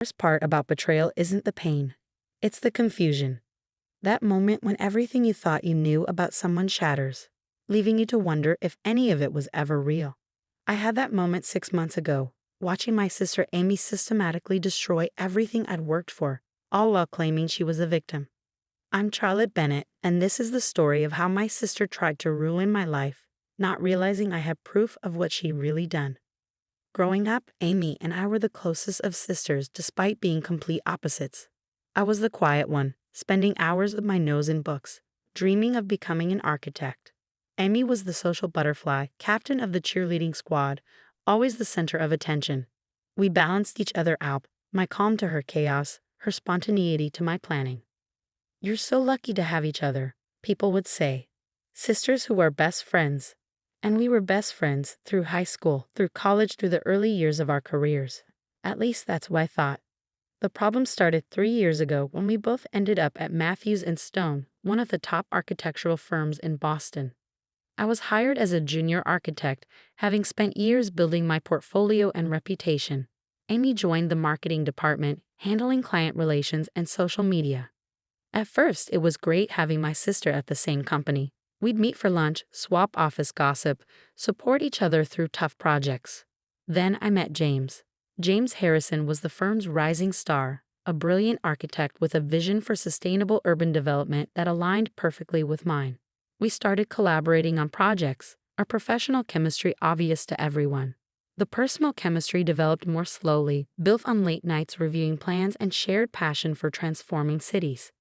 Worst part about betrayal isn't the pain, it's the confusion. That moment when everything you thought you knew about someone shatters, leaving you to wonder if any of it was ever real. I had that moment 6 months ago, watching my sister Amy systematically destroy everything I'd worked for, all while claiming she was a victim. I'm Charlotte Bennett, and this is the story of how my sister tried to ruin my life, not realizing I had proof of what she'd really done. Growing up, Amy and I were the closest of sisters despite being complete opposites. I was the quiet one, spending hours with my nose in books, dreaming of becoming an architect. Amy was the social butterfly, captain of the cheerleading squad, always the center of attention. We balanced each other out, my calm to her chaos, her spontaneity to my planning. "You're so lucky to have each other," people would say. Sisters who were best friends. And we were best friends through high school, through college, through the early years of our careers. At least that's what I thought. The problem started 3 years ago when we both ended up at Matthews and Stone, one of the top architectural firms in Boston. I was hired as a junior architect, having spent years building my portfolio and reputation. Amy joined the marketing department, handling client relations and social media. At first, it was great having my sister at the same company. We'd meet for lunch, swap office gossip, support each other through tough projects. Then I met James. James Harrison was the firm's rising star, a brilliant architect with a vision for sustainable urban development that aligned perfectly with mine. We started collaborating on projects, our professional chemistry obvious to everyone. The personal chemistry developed more slowly, built on late nights reviewing plans and shared passion for transforming cities.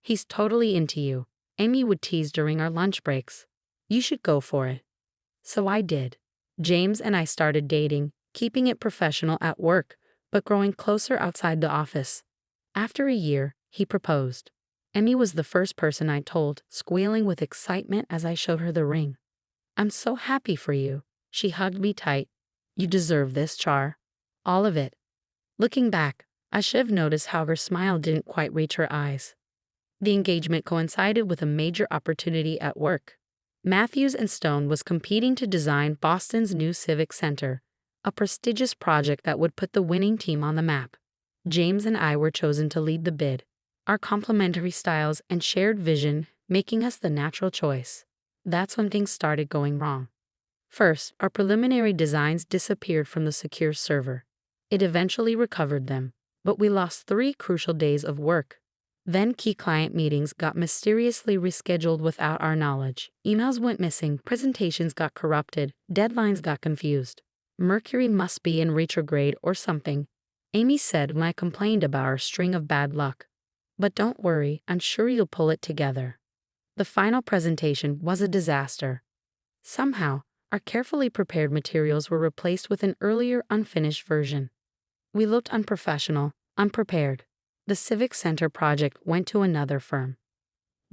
"He's totally into you," Amy would tease during our lunch breaks. "You should go for it." So I did. James and I started dating, keeping it professional at work, but growing closer outside the office. After a year, he proposed. Amy was the first person I told, squealing with excitement as I showed her the ring. "I'm so happy for you." She hugged me tight. "You deserve this, Char. All of it." Looking back, I should have noticed how her smile didn't quite reach her eyes. The engagement coincided with a major opportunity at work. Matthews and Stone was competing to design Boston's new Civic Center, a prestigious project that would put the winning team on the map. James and I were chosen to lead the bid, our complementary styles and shared vision making us the natural choice. That's when things started going wrong. First, our preliminary designs disappeared from the secure server. It eventually recovered them, but we lost 3 crucial days of work. Then key client meetings got mysteriously rescheduled without our knowledge. Emails went missing, presentations got corrupted, deadlines got confused. Mercury must be in retrograde or something, Amy said when I complained about our string of bad luck. But don't worry, I'm sure you'll pull it together. The final presentation was a disaster. Somehow, our carefully prepared materials were replaced with an earlier unfinished version. We looked unprofessional, unprepared. The Civic Center project went to another firm.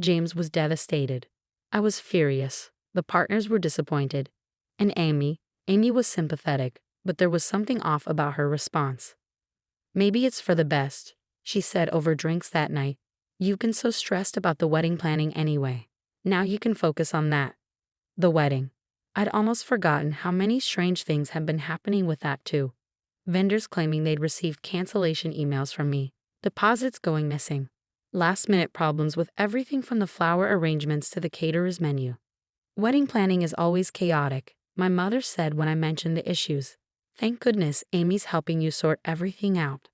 James was devastated. I was furious. The partners were disappointed. And Amy was sympathetic, but there was something off about her response. "Maybe it's for the best," she said over drinks that night. "You've been so stressed about the wedding planning anyway. Now you can focus on that." The wedding. I'd almost forgotten how many strange things had been happening with that too. Vendors claiming they'd received cancellation emails from me. Deposits going missing. Last-minute problems with everything from the flower arrangements to the caterer's menu. "Wedding planning is always chaotic," my mother said when I mentioned the issues. "Thank goodness Amy's helping you sort everything out."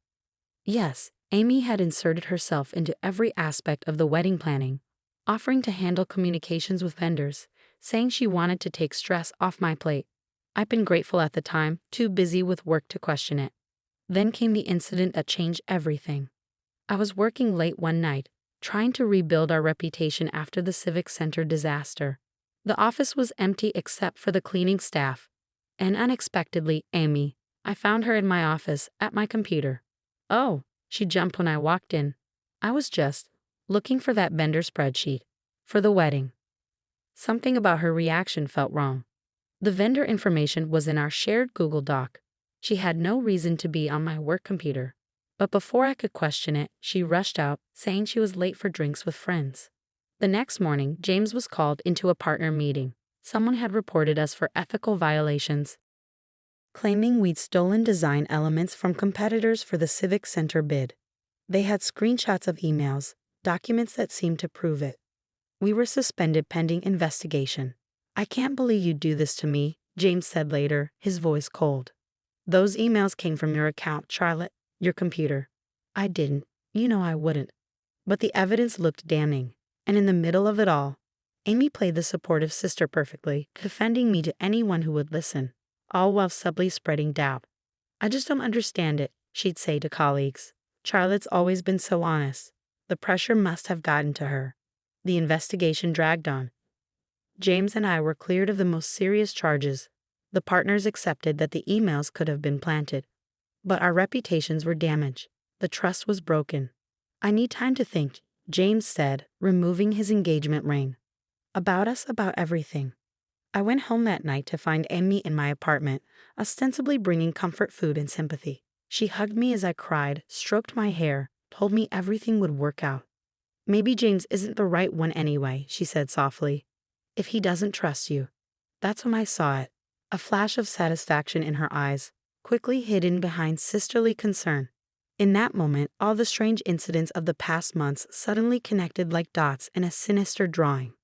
Yes, Amy had inserted herself into every aspect of the wedding planning, offering to handle communications with vendors, saying she wanted to take stress off my plate. I'd been grateful at the time, too busy with work to question it. Then came the incident that changed everything. I was working late one night, trying to rebuild our reputation after the Civic Center disaster. The office was empty except for the cleaning staff. And unexpectedly, I found her in my office, at my computer. "Oh," she jumped when I walked in. I was just looking for that vendor spreadsheet. For the wedding. Something about her reaction felt wrong. The vendor information was in our shared Google Doc. She had no reason to be on my work computer. But before I could question it, she rushed out, saying she was late for drinks with friends. The next morning, James was called into a partner meeting. Someone had reported us for ethical violations. claiming we'd stolen design elements from competitors for the Civic Center bid. They had screenshots of emails, documents that seemed to prove it. We were suspended pending investigation. I can't believe you'd do this to me, James said later, his voice cold. Those emails came from your account, Charlotte, your computer. I didn't. You know I wouldn't. But the evidence looked damning. And in the middle of it all, Amy played the supportive sister perfectly, defending me to anyone who would listen, all while subtly spreading doubt. I just don't understand it, she'd say to colleagues. Charlotte's always been so honest. The pressure must have gotten to her. The investigation dragged on. James and I were cleared of the most serious charges. The partners accepted that the emails could have been planted. But our reputations were damaged. The trust was broken. I need time to think, James said, removing his engagement ring. About us, about everything. I went home that night to find Amy in my apartment, ostensibly bringing comfort food and sympathy. She hugged me as I cried, stroked my hair, told me everything would work out. Maybe James isn't the right one anyway, she said softly. If he doesn't trust you. That's when I saw it. A flash of satisfaction in her eyes, quickly hidden behind sisterly concern. In that moment, all the strange incidents of the past months suddenly connected like dots in a sinister drawing.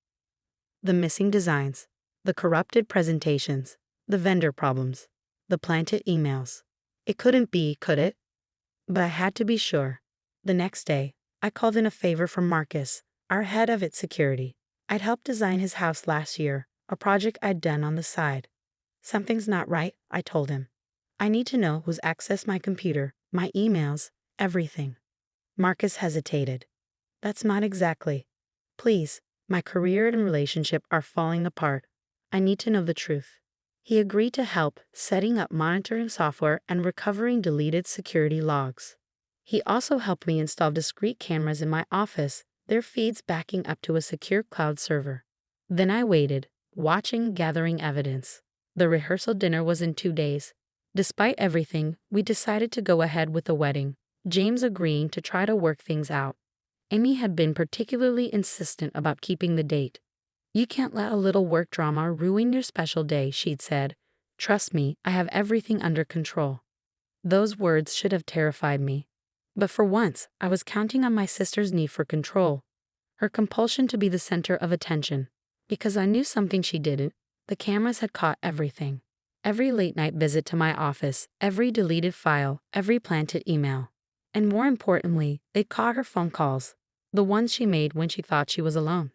The missing designs, the corrupted presentations, the vendor problems, the planted emails. It couldn't be, could it? But I had to be sure. The next day, I called in a favor from Marcus, our head of its security. I'd helped design his house last year, a project I'd done on the side. Something's not right, I told him. I need to know who's accessed my computer, my emails, everything. Marcus hesitated. That's not exactly. Please, my career and relationship are falling apart. I need to know the truth. He agreed to help setting up monitoring software and recovering deleted security logs. He also helped me install discrete cameras in my office, their feeds backing up to a secure cloud server. Then I waited, watching, gathering evidence. The rehearsal dinner was in 2 days. Despite everything, we decided to go ahead with the wedding, James agreeing to try to work things out. Amy had been particularly insistent about keeping the date. You can't let a little work drama ruin your special day, she'd said. Trust me, I have everything under control. Those words should have terrified me. But for once, I was counting on my sister's need for control, her compulsion to be the center of attention. Because I knew something she didn't, the cameras had caught everything. Every late-night visit to my office, every deleted file, every planted email. And more importantly, they'd caught her phone calls, the ones she made when she thought she was alone.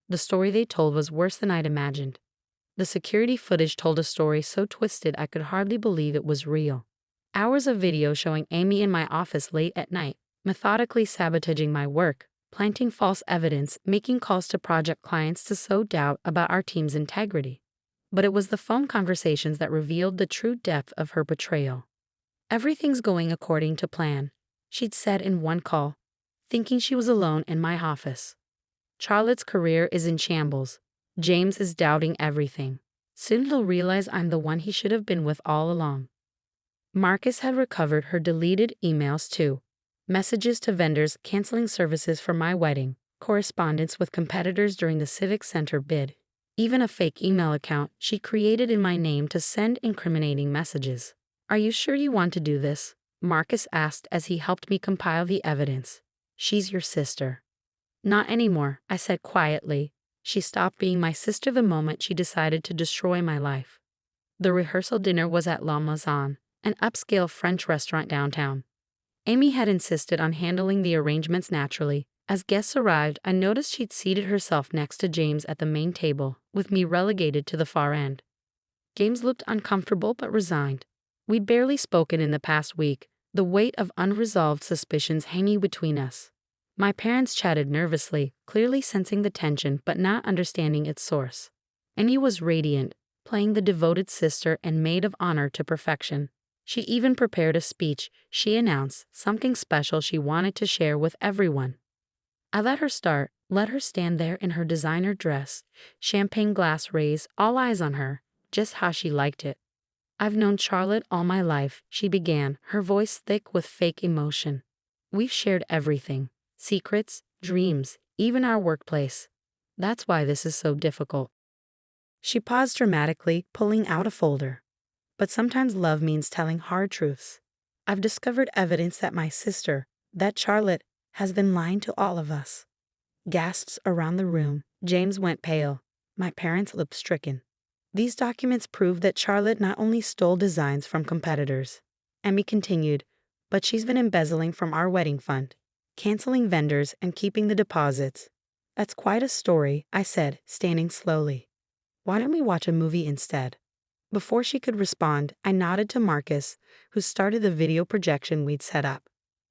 The story they told was worse than I'd imagined. The security footage told a story so twisted I could hardly believe it was real. Hours of video showing Amy in my office late at night, methodically sabotaging my work, planting false evidence, making calls to project clients to sow doubt about our team's integrity. But it was the phone conversations that revealed the true depth of her betrayal. Everything's going according to plan, she'd said in one call, thinking she was alone in my office. Charlotte's career is in shambles. James is doubting everything. Soon he'll realize I'm the one he should have been with all along. Marcus had recovered her deleted emails too. Messages to vendors canceling services for my wedding, correspondence with competitors during the Civic Center bid, even a fake email account she created in my name to send incriminating messages. Are you sure you want to do this? Marcus asked as he helped me compile the evidence. She's your sister. Not anymore, I said quietly. She stopped being my sister the moment she decided to destroy my life. The rehearsal dinner was at La Maison, an upscale French restaurant downtown. Amy had insisted on handling the arrangements naturally. As guests arrived, I noticed she'd seated herself next to James at the main table, with me relegated to the far end. James looked uncomfortable but resigned. We'd barely spoken in the past week, the weight of unresolved suspicions hanging between us. My parents chatted nervously, clearly sensing the tension but not understanding its source. Amy was radiant, playing the devoted sister and maid of honor to perfection. She even prepared a speech, she announced, something special she wanted to share with everyone. I let her start, let her stand there in her designer dress, champagne glass raised, all eyes on her, just how she liked it. I've known Charlotte all my life, she began, her voice thick with fake emotion. We've shared everything, secrets, dreams, even our workplace. That's why this is so difficult. She paused dramatically, pulling out a folder. But sometimes love means telling hard truths. I've discovered evidence that my sister, that Charlotte, has been lying to all of us. Gasps around the room. James went pale. My parents looked stricken. These documents prove that Charlotte not only stole designs from competitors. Emmy continued, but she's been embezzling from our wedding fund, canceling vendors and keeping the deposits. That's quite a story, I said, standing slowly. Why don't we watch a movie instead? Before she could respond, I nodded to Marcus, who started the video projection we'd set up.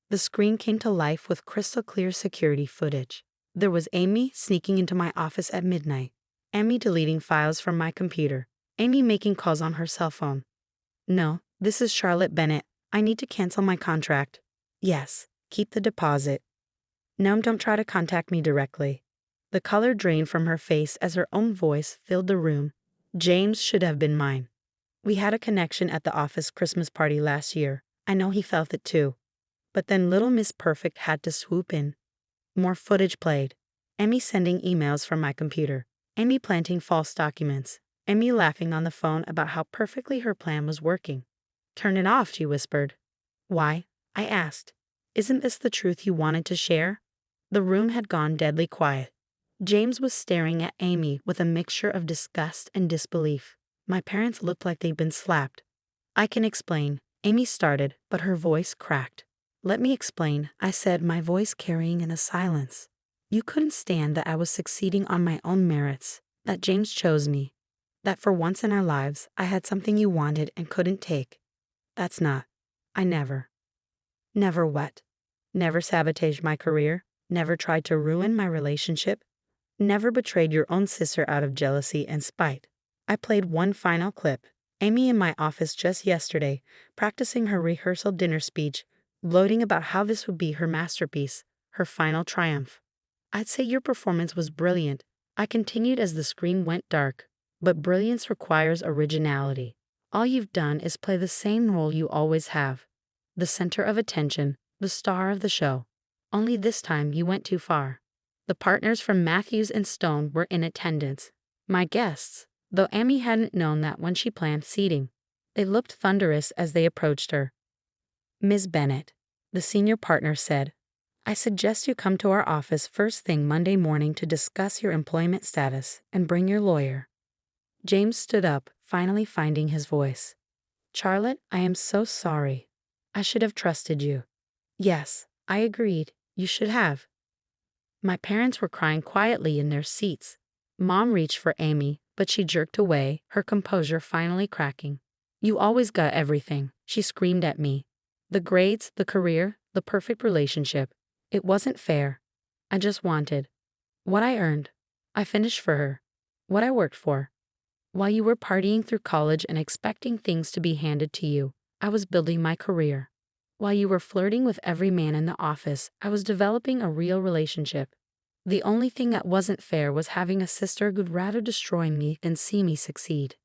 The screen came to life with crystal clear security footage. There was Amy sneaking into my office at midnight, Amy deleting files from my computer, Amy making calls on her cell phone. No, this is Charlotte Bennett. I need to cancel my contract. Yes, keep the deposit. No, don't try to contact me directly. The color drained from her face as her own voice filled the room. James should have been mine. We had a connection at the office Christmas party last year. I know he felt it too. But then little Miss Perfect had to swoop in. More footage played. Emmy sending emails from my computer. Emmy planting false documents. Emmy laughing on the phone about how perfectly her plan was working. Turn it off, she whispered. Why? I asked. Isn't this the truth you wanted to share? The room had gone deadly quiet. James was staring at Amy with a mixture of disgust and disbelief. My parents looked like they'd been slapped. I can explain, Amy started, but her voice cracked. Let me explain, I said, my voice carrying in a silence. You couldn't stand that I was succeeding on my own merits, that James chose me, that for once in our lives I had something you wanted and couldn't take. That's not. I never. Never what? Never sabotaged my career, never tried to ruin my relationship, never betrayed your own sister out of jealousy and spite. I played one final clip. Amy in my office just yesterday, practicing her rehearsal dinner speech, gloating about how this would be her masterpiece, her final triumph. I'd say your performance was brilliant, I continued as the screen went dark. But brilliance requires originality. All you've done is play the same role you always have. The center of attention, the star of the show. Only this time you went too far. The partners from Matthews and Stone were in attendance. My guests, though Amy hadn't known that when she planned seating. They looked thunderous as they approached her. Ms. Bennett, the senior partner said, I suggest you come to our office first thing Monday morning to discuss your employment status and bring your lawyer. James stood up, finally finding his voice. Charlotte, I am so sorry. I should have trusted you. Yes, I agreed. You should have. My parents were crying quietly in their seats. Mom reached for Amy, but she jerked away, her composure finally cracking. You always got everything, she screamed at me. The grades, the career, the perfect relationship. It wasn't fair. I just wanted what I earned. I finished for her. What I worked for. While you were partying through college and expecting things to be handed to you, I was building my career. While you were flirting with every man in the office, I was developing a real relationship. The only thing that wasn't fair was having a sister who'd rather destroy me than see me succeed.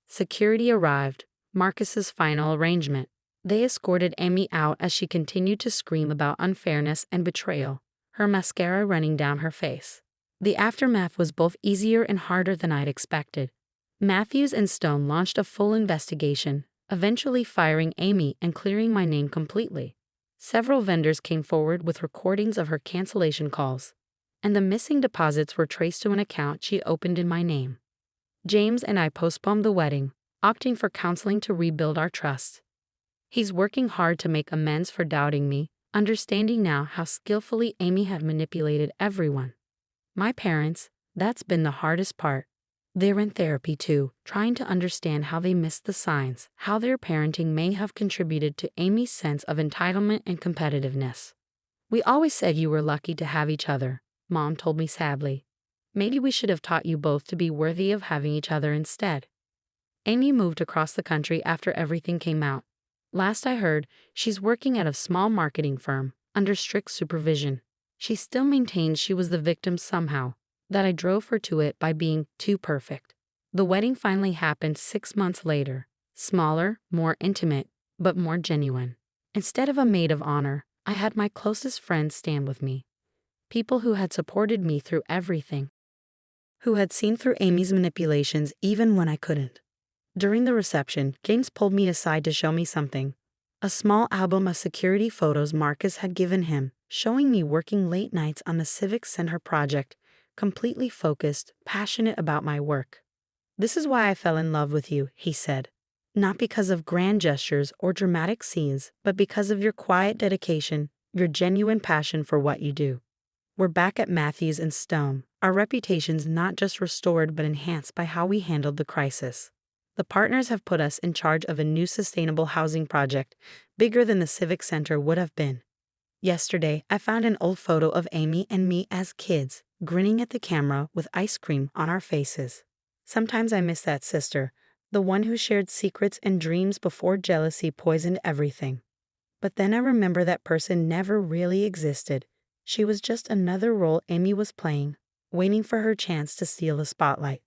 Security arrived, Marcus's final arrangement. They escorted Amy out as she continued to scream about unfairness and betrayal, her mascara running down her face. The aftermath was both easier and harder than I'd expected. Matthews and Stone launched a full investigation, eventually firing Amy and clearing my name completely. Several vendors came forward with recordings of her cancellation calls, and the missing deposits were traced to an account she opened in my name. James and I postponed the wedding, opting for counseling to rebuild our trust. He's working hard to make amends for doubting me, understanding now how skillfully Amy had manipulated everyone. My parents, that's been the hardest part. They're in therapy too, trying to understand how they missed the signs, how their parenting may have contributed to Amy's sense of entitlement and competitiveness. We always said you were lucky to have each other, Mom told me sadly. Maybe we should have taught you both to be worthy of having each other instead. Amy moved across the country after everything came out. Last I heard, she's working at a small marketing firm, under strict supervision. She still maintains she was the victim somehow, that I drove her to it by being too perfect. The wedding finally happened 6 months later, smaller, more intimate, but more genuine. Instead of a maid of honor, I had my closest friends stand with me. People who had supported me through everything. Who had seen through Amy's manipulations even when I couldn't. During the reception, James pulled me aside to show me something. A small album of security photos Marcus had given him, showing me working late nights on the Civic Center project, completely focused, passionate about my work. "This is why I fell in love with you," he said. "Not because of grand gestures or dramatic scenes, but because of your quiet dedication, your genuine passion for what you do." We're back at Matthews and Stone, our reputations not just restored but enhanced by how we handled the crisis. The partners have put us in charge of a new sustainable housing project, bigger than the Civic Center would have been. Yesterday, I found an old photo of Amy and me as kids, grinning at the camera with ice cream on our faces. Sometimes I miss that sister, the one who shared secrets and dreams before jealousy poisoned everything. But then I remember that person never really existed. She was just another role Amy was playing, waiting for her chance to steal the spotlight.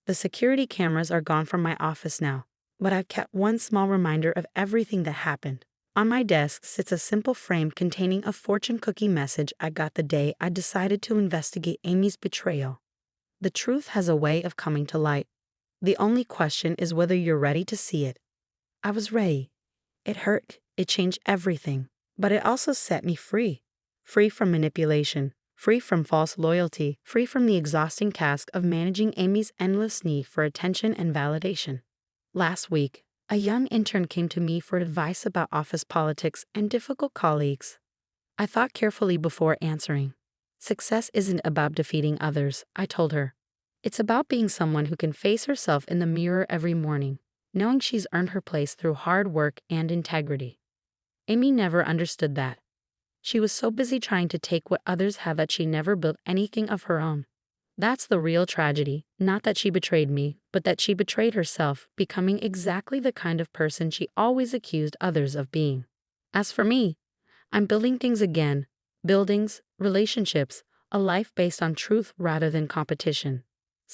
The security cameras are gone from my office now, but I've kept one small reminder of everything that happened. On my desk sits a simple frame containing a fortune cookie message I got the day I decided to investigate Amy's betrayal. The truth has a way of coming to light. The only question is whether you're ready to see it. I was ready. It hurt, it changed everything, but it also set me free. Free from manipulation, free from false loyalty, free from the exhausting task of managing Amy's endless need for attention and validation. Last week, a young intern came to me for advice about office politics and difficult colleagues. I thought carefully before answering. Success isn't about defeating others, I told her. It's about being someone who can face herself in the mirror every morning, knowing she's earned her place through hard work and integrity. Amy never understood that. She was so busy trying to take what others had that she never built anything of her own. That's the real tragedy, not that she betrayed me, but that she betrayed herself, becoming exactly the kind of person she always accused others of being. As for me, I'm building things again, buildings, relationships, a life based on truth rather than competition.